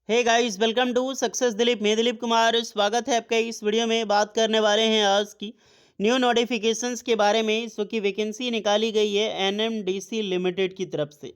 Hey guys, welcome to success Dilip. मैं दिलीप कुमार, स्वागत है आपका। इस वीडियो में बात करने वाले हैं आज की न्यू नोटिफिकेशंस के बारे में। इस वक्त की वैकेंसी निकाली गई है एनएमडीसी लिमिटेड की तरफ से।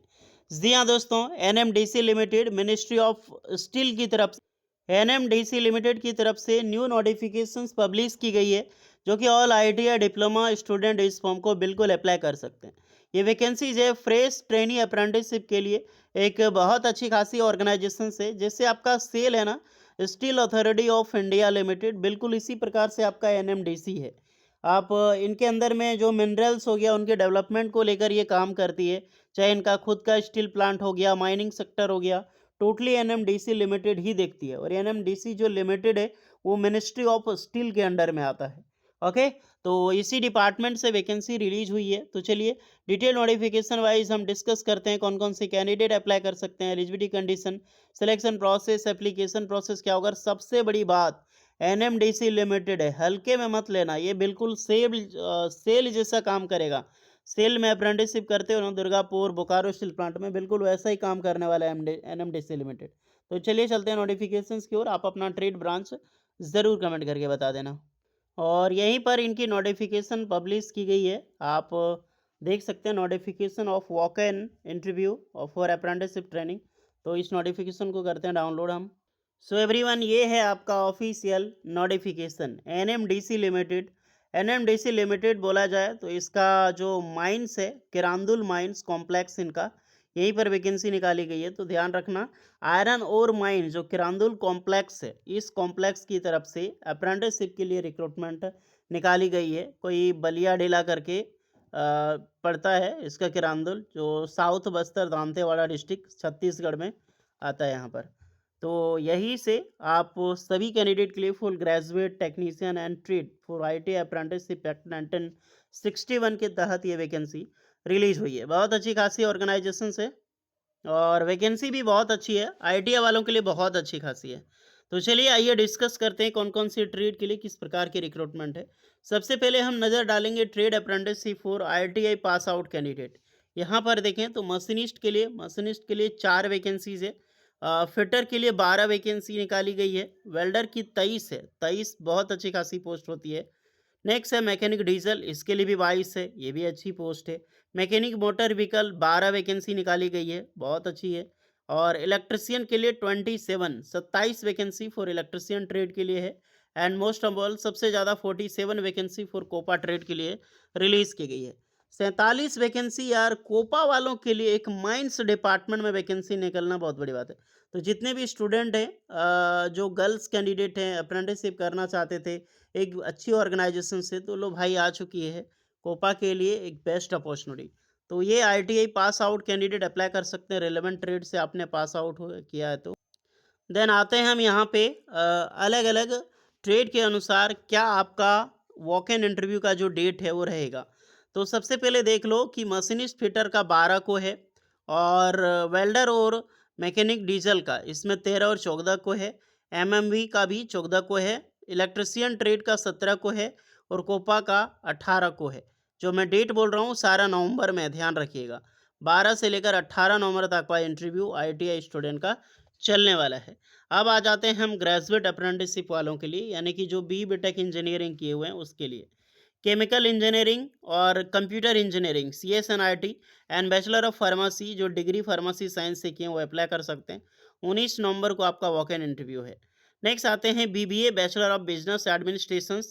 जी हाँ दोस्तों, NMDC limited ministry of steel की तरफ से एनएमडीसी लिमिटेड की तरफ से न्यू नोटिफिकेशंस पब्लिश की गई है, जो कि ऑल आईटीआई डिप्लोमा स्टूडेंट इस फॉर्म को बिल्कुल अप्लाई कर सकते हैं। ये वैकेंसीज है फ्रेश ट्रेनी अप्रेंटिसशिप के लिए। एक बहुत अच्छी खासी ऑर्गेनाइजेशन से, जैसे आपका सेल है ना, steel authority of India limited, बिल्कुल इसी प्रकार से आपका एनएमडीसी है। आप इनके अंदर में जो मिनरल्स हो गया उनके डेवलपमेंट को लेकर ये काम करती है। चाहे इनका खुद का स्टील प्लांट हो गया, माइनिंग सेक्टर हो गया, टोटली एनएमडीसी लिमिटेड ही देखती है। और एनएमडीसी जो लिमिटेड है वो मिनिस्ट्री ऑफ स्टील के अंडर में आता है। ओके, तो इसी डिपार्टमेंट से वैकेंसी रिलीज हुई है। तो चलिए डिटेल नोटिफिकेशन वाइज हम डिस्कस करते हैं कौन कौन से कैंडिडेट अप्लाई कर सकते हैं, eligibility condition, selection process, application process क्या होगा। सबसे बड़ी बात, एनएमडीसी लिमिटेड है, हल्के में मत लेना। ये बिल्कुल सेल जैसा काम करेगा। सेल में अप्रेंटिसशिप करते हो ना, दुर्गापुर बोकारो स्टील प्लांट में, बिल्कुल वैसा ही काम करने वाला है एनएमडीसी लिमिटेड। तो चलिए चलते हैं नोटिफिकेशंस की ओर। आप अपना ट्रेड ब्रांच ज़रूर कमेंट करके बता देना। और यहीं पर इनकी नोटिफिकेशन पब्लिश की गई है। आप देख सकते हैं, notification of walk in interview for apprenticeship training. तो इस नोटिफिकेशन को करते हैं डाउनलोड हम। सो एवरीवन, ये है आपका official notification NMDC limited. NMDC limited बोला जाए तो इसका जो माइंस है, किरांदुल माइंस कॉम्प्लेक्स इनका, यहीं पर वैकेंसी निकाली गई है। तो ध्यान रखना, आयरन ओर माइन जो किरांदुल कॉम्प्लेक्स है, इस कॉम्प्लेक्स की तरफ से अप्रेंटिसशिप के लिए रिक्रूटमेंट निकाली गई है। कोई बलिया डेला करके पड़ता है इसका किरांदुल, जो साउथ बस्तर दांतेवाड़ा डिस्ट्रिक्ट छत्तीसगढ़ में आता है यहाँ पर। तो यहीं से आप सभी कैंडिडेट के लिए full graduate technician and trade for IT apprenticeship act 1961 के तहत ये वैकेंसी रिलीज हुई है। बहुत अच्छी खासी ऑर्गेनाइजेशन से, और वैकेंसी भी बहुत अच्छी है, आईटीआई वालों के लिए बहुत अच्छी खासी है। तो चलिए आइए डिस्कस करते हैं कौन कौन सी ट्रेड के लिए किस प्रकार की रिक्रूटमेंट है। सबसे पहले हम नज़र डालेंगे trade apprenticeship for ITI pass out candidate. यहाँ पर देखें तो मशीनिस्ट के लिए 4 वैकेंसीज है। फिटर के लिए 12 वैकेंसी निकाली गई है। वेल्डर की 23 है, 23 बहुत अच्छी खासी पोस्ट होती है। नेक्स्ट है मैकेनिक डीजल, इसके लिए भी 22 है, ये भी अच्छी पोस्ट है। मैकेनिक मोटर व्हीकल 12 वैकेंसी निकाली गई है, बहुत अच्छी है। और इलेक्ट्रिशियन के लिए 27 वैकेंसी फॉर इलेक्ट्रिशियन ट्रेड के लिए है। एंड मोस्ट ऑफ ऑल सबसे ज़्यादा 47 वैकेंसी फॉर कोपा ट्रेड के लिए रिलीज़ की गई है। 47 वैकेंसी यार, कोपा वालों के लिए एक माइंस डिपार्टमेंट में वैकेंसी निकलना बहुत बड़ी बात है। तो जितने भी स्टूडेंट हैं, जो गर्ल्स कैंडिडेट हैं, अप्रेंटिसशिप करना चाहते थे एक अच्छी ऑर्गेनाइजेशन से, तो लो भाई आ चुकी है कोपा के लिए एक बेस्ट अपॉर्चुनिटी। तो ये ITI pass out candidate apply कर सकते हैं, रेलेवेंट ट्रेड से आपने पास आउट किया है तो। देन आते हैं हम यहाँ पे अलग अलग ट्रेड के अनुसार क्या आपका वॉक इन इंटरव्यू का जो डेट है वो रहेगा। तो सबसे पहले देख लो कि मशीनिस्ट फिटर का 12 को है, और वेल्डर और मैकेनिक डीजल का इसमें 13 और 14 को है। एमएमवी का भी 14 को है। इलेक्ट्रिशियन ट्रेड का 17 को है, और कोपा का 18 को है। जो मैं डेट बोल रहा हूँ सारा नवंबर में, ध्यान रखिएगा। 12 से लेकर 18 नवंबर तक का इंटरव्यू आईटीआई स्टूडेंट का चलने वाला है। अब आ जाते हैं हम ग्रेजुएट अप्रेंटिसशिप वालों के लिए, यानी कि जो बीटेक इंजीनियरिंग किए हुए हैं उसके लिए। केमिकल इंजीनियरिंग और computer engineering CSNIT and bachelor of pharmacy, जो डिग्री फार्मेसी साइंस से किए हैं वो अप्लाई कर सकते हैं। 19 नवंबर को आपका वॉक इन इंटरव्यू है। नेक्स्ट आते हैं BBA bachelor of business administration,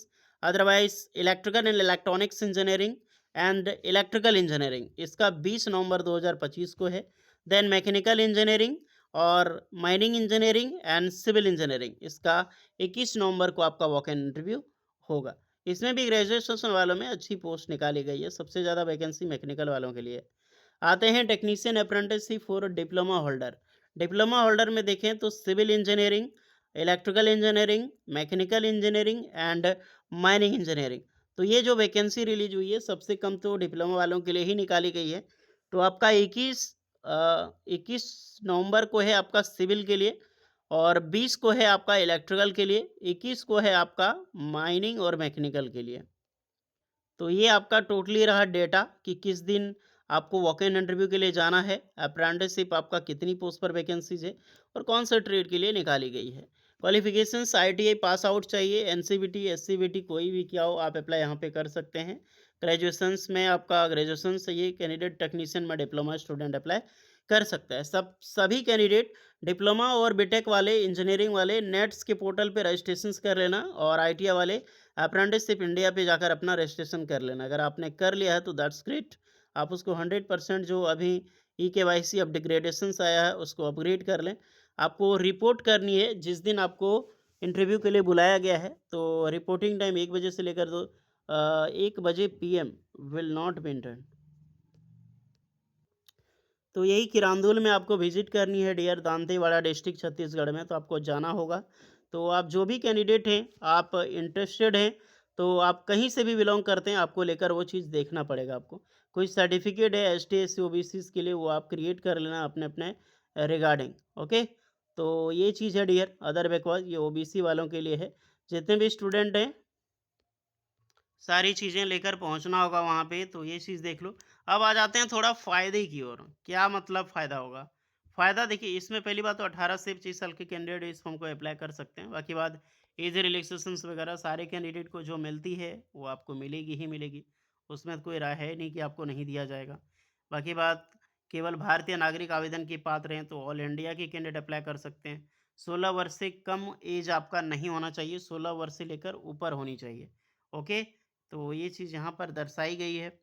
otherwise electrical and electronics engineering and electrical engineering, इसका 20 नवंबर 2025 को है। देन मैकेनिकल इंजीनियरिंग और mining engineering and civil engineering, इसका 21 नवंबर को आपका वॉक इन इंटरव्यू होगा। इसमें भी ग्रेजुएशन वालों में अच्छी पोस्ट निकाली गई है, सबसे ज़्यादा वैकेंसी मैकेनिकल वालों के लिए। आते हैं technician apprenticeship for diploma holder. Diploma holder में देखें तो civil engineering, electrical engineering, mechanical engineering and mining engineering. तो ये जो वैकेंसी रिलीज हुई है सबसे कम तो डिप्लोमा वालों के लिए ही निकाली गई है। तो आपका 21 नवंबर को है आपका सिविल के लिए, और 20 को है आपका इलेक्ट्रिकल के लिए, 21 को है आपका माइनिंग और मैकेनिकल के लिए। तो ये आपका टोटली रहा डेटा कि किस दिन आपको वॉक इन इंटरव्यू के लिए जाना है, अप्रेंटिसशिप आपका कितनी पोस्ट पर वैकेंसीज है और कौन सा ट्रेड के लिए निकाली गई है। क्वालिफिकेशंस आईटीआई पास आउट चाहिए, एनसीवीटी एससीवीटी कोई भी किया हो आप अप्लाई यहाँ पे कर सकते हैं। ग्रेजुएशंस में आपका ग्रेजुएशन चाहिए, कैंडिडेट टेक्नीशियन में डिप्लोमा स्टूडेंट अप्लाई कर सकता है। सभी कैंडिडेट डिप्लोमा और बीटेक वाले, इंजीनियरिंग वाले नेट्स के पोर्टल पे रजिस्ट्रेशन कर लेना और आईटीआई वाले अप्रेंटिसशिप इंडिया पे जाकर अपना रजिस्ट्रेशन कर लेना। अगर आपने कर लिया है तो दैट्स ग्रेट। आप उसको 100% जो अभी ई-केवाईसी अपग्रेडेशंस आया है उसको अपग्रेड कर लें। आपको रिपोर्ट करनी है जिस दिन आपको इंटरव्यू के लिए बुलाया गया है, तो रिपोर्टिंग टाइम 1 बजे से लेकर 1 बजे PM will not be intern. तो यही किरांदुल में आपको विजिट करनी है डियर, दांतेवाड़ा डिस्ट्रिक्ट छत्तीसगढ़ में, तो आपको जाना होगा। तो आप जो भी कैंडिडेट हैं, आप इंटरेस्टेड हैं, तो आप कहीं से भी बिलोंग करते हैं, आपको लेकर वो चीज़ देखना पड़ेगा आपको। कोई सर्टिफिकेट है एसटी एससी ओबीसीज के लिए, वो आप क्रिएट कर लेना अपने अपने रिगार्डिंग। ओके, तो ये चीज़ है डियर। अदर बैकवर्ड ये ओबीसी वालों के लिए है। जितने भी स्टूडेंट हैं सारी चीज़ें लेकर पहुंचना होगा वहाँ पे, तो ये चीज़ देख लो। अब आ जाते हैं थोड़ा फ़ायदे की ओर। क्या मतलब फ़ायदा होगा? फ़ायदा देखिए, इसमें पहली बात तो 18 से 25 साल के कैंडिडेट इस फॉर्म को अप्लाई कर सकते हैं। बाकी बात एज रिलैक्सेशंस वगैरह सारे कैंडिडेट को जो मिलती है वो आपको मिलेगी ही मिलेगी। उसमें कोई राय है नहीं कि आपको नहीं दिया जाएगा। बाकी बात, केवल भारतीय नागरिक आवेदन के पात्र हैं तो ऑल इंडिया के कैंडिडेट अप्लाई कर सकते हैं। 16 वर्ष से कम एज आपका नहीं होना चाहिए, 16 वर्ष से लेकर ऊपर होनी चाहिए। ओके, तो ये चीज़ यहाँ पर दर्शाई गई है।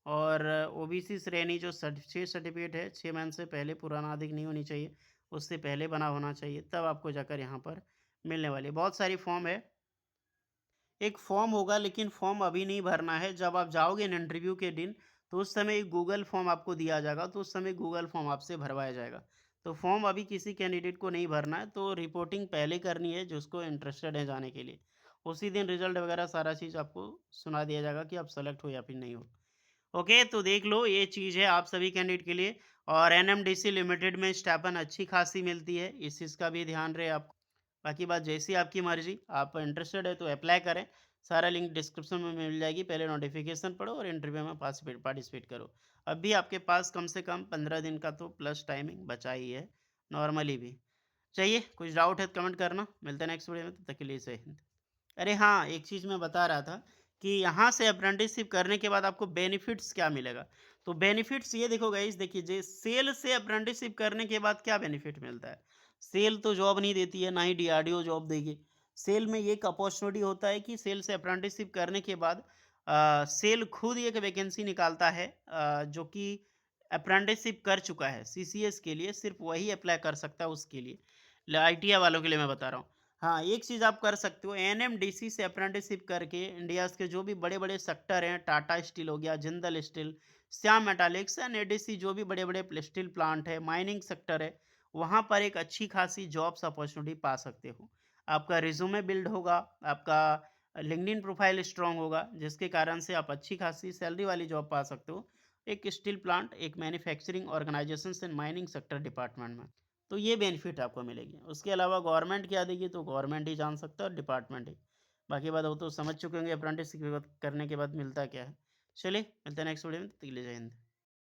और ओबीसी श्रेणी जो 6 सर्टिफिकेट है 6 मंथ से पहले पुराना अधिक नहीं होनी चाहिए, उससे पहले बना होना चाहिए, तब आपको जाकर यहाँ पर मिलने वाली है। बहुत सारी फॉर्म है। एक फॉर्म होगा लेकिन फॉर्म अभी नहीं भरना है, जब आप जाओगे इंटरव्यू के दिन तो उस समय एक गूगल फॉर्म आपको दिया जाएगा, तो उस समय गूगल फॉर्म आपसे भरवाया जाएगा। तो फॉर्म अभी किसी कैंडिडेट को नहीं भरना है, तो रिपोर्टिंग पहले करनी है जिसको इंटरेस्टेड है जाने के लिए। उसी दिन रिजल्ट वगैरह सारा चीज़ आपको सुना दिया जाएगा कि आप सेलेक्ट हो या फिर नहीं हो। ओके, तो देख लो ये चीज़ है आप सभी कैंडिडेट के लिए। और एनएमडीसी लिमिटेड में स्टाइपेंड अच्छी खासी मिलती है, इस चीज़ का भी ध्यान रहे आप। बाकी बात जैसी आपकी मर्जी, आप इंटरेस्टेड है तो अप्लाई करें। सारा लिंक डिस्क्रिप्शन में मिल जाएगी, पहले नोटिफिकेशन पढ़ो और इंटरव्यू में पार्टिसिपेट करो। अभी आपके पास कम से कम 15 दिन का तो प्लस टाइमिंग बचा ही है, नॉर्मली भी। चाहिए कुछ डाउट है तो कमेंट करना, मिलते हैं नेक्स्ट वीडियो में, तब तक के लिए जय हिंद। अरे हाँ, एक चीज़ मैं बता रहा था कि यहाँ से अप्रेंटिसशिप करने के बाद आपको बेनिफिट्स क्या मिलेगा। तो बेनिफिट्स ये देखो गाइस, देखिए जे सेल से अप्रेंटिसशिप करने के बाद क्या बेनिफिट मिलता है। सेल तो जॉब नहीं देती है, ना ही डीआरडीओ जॉब देगी। सेल में ये एक अपॉर्चुनिटी होता है कि सेल से अप्रेंटिसशिप करने के बाद सेल खुद एक वैकेंसी निकालता है, जो कि अप्रेंटिसशिप कर चुका है सीसीएस के लिए, सिर्फ वही अप्लाई कर सकता है उसके लिए। आईटीआई वालों के लिए मैं बता रहा हूँ। हाँ, एक चीज़ आप कर सकते हो, एनएमडीसी से अप्रेंटिसशिप करके इंडिया के जो भी बड़े-बड़े सेक्टर हैं, टाटा स्टील हो गया, जिंदल स्टील, श्याम मेटालिक्स, एनएडीसी जो भी बड़े-बड़े स्टील प्लांट है, माइनिंग सेक्टर है, वहाँ पर एक अच्छी खासी जॉब्स अपॉर्चुनिटी पा सकते हो। आपका रिज्यूमे बिल्ड होगा, आपका लिंक्डइन प्रोफाइल स्ट्रांग होगा, जिसके कारण से आप अच्छी खासी सैलरी वाली जॉब पा सकते हो। एक स्टील प्लांट, एक manufacturing organisations and mining sector department में। तो ये बेनिफिट आपको मिलेगी। उसके अलावा गवर्नमेंट क्या देगी तो गवर्नमेंट ही जान सकता है, और डिपार्टमेंट ही। बाकी बात वो तो समझ चुके होंगे अप्रेंटिस करने के बाद मिलता क्या है। चलिए मिलते हैं नेक्स्ट वीडियो में, तब तक के लिए जय हिंद।